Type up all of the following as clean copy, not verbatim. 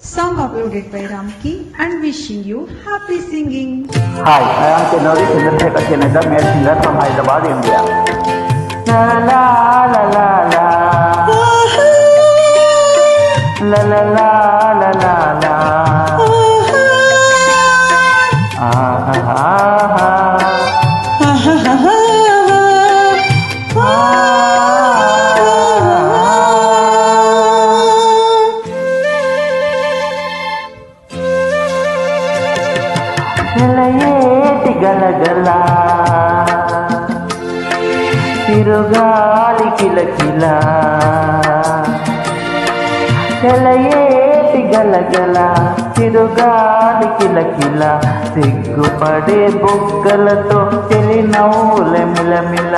Song uploaded by Ramki and wishing you happy singing. Hi, I am Tenori Chandrasekhar Cheneta, male singer from Hyderabad, India. La la la la la. La la la la la la. Ah ah ah ah. నిలయేటి గలగల తిరుగాలి కిలకిల నిలయేటి గలగల తిరుగాలి కిలకిల సిగ్గుపడే బుగ్గలతో తెలి నవ్వుల మిలమిల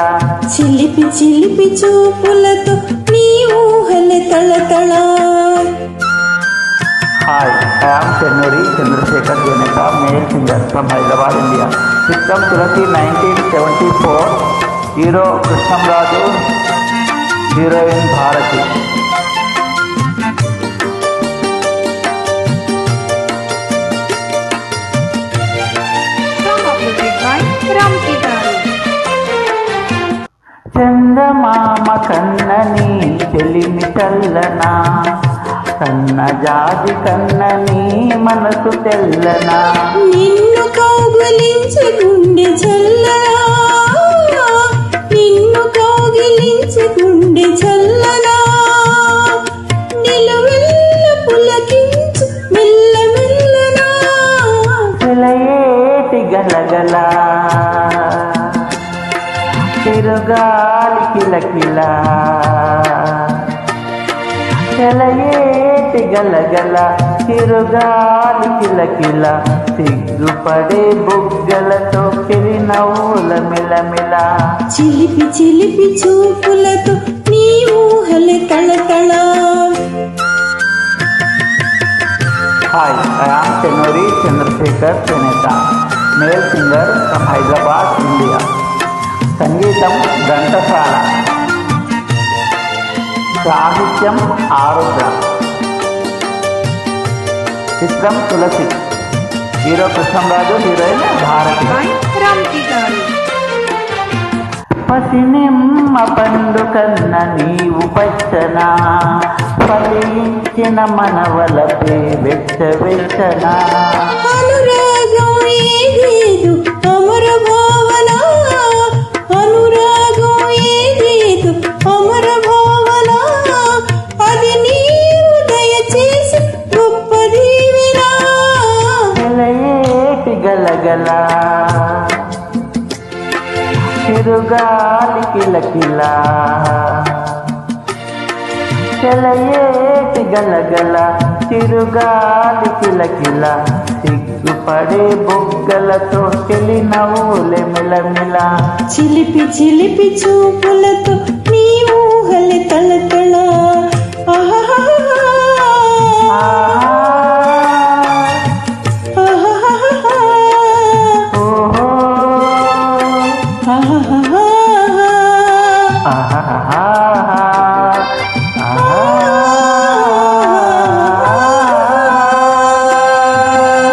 చిలిపి చిలిపి చూపులతో నీ ఊహల తళతళ. Hi, I am Tenori Chandrasekhar Cheneta, male singer from Hyderabad, India. System Tulasi 1974, hero Krishnam Raju, heroine Bharati. Song uploaded by Ramki Garu. చందమామ కన్నని చెలిమి చల్లనా కన్న జాతి కన్నని మనసు తెల్లనా నిన్ను కౌగిలించి గుండె చల్లనా, నిన్ను కౌగిలించి గుండె చల్లనా, నిలువెల్ల పులకించు మెల్ల మెల్లనా. చెలయేటి గలగల తిరుగాలి కిలకిల చెలయేటి గలగల తిరుగాలి కిలకిల సిగ్గుపడే బుగ్గలతో తెలి నవ్వుల మిలమిల చిలిపి చిలిపి చూపులతో నీ ఊహల తళతళ. Hi I am Tenuri Chandrashekhar Cheneta, male singer from Hyderabad, India. సంగీతం ఘంటసాల, సాహిత్యం ఆరుద్ర. చిత్రం Tulasi, hero Krishnamraju, heroine Bharathi. By Ramki Garu. పసినిమ్మ పండు కన్న నీవు పచ్చన ఫలించిన మనవలపే వెచ్చ వెచ్చన అనురాగం ఏదేదు అమర భావన, అనురాగం ఏదేదు అమర భావన, అది నీవు దయచేసి గొప్ప దీవెన. చెలయేటి గలగల తిరుగాలి కిలకిల చెలయేటి గలగల తిరుగాలి కిలకిల సిగ్గుపడే బుగ్గలతో తెలి నవ్వుల మిలమిల చిలిపి చిలిపి చూపులతో నీ ఊహల తళతళ. ఆహాహా, ఆహాహా, ఓహో ఆహాహా.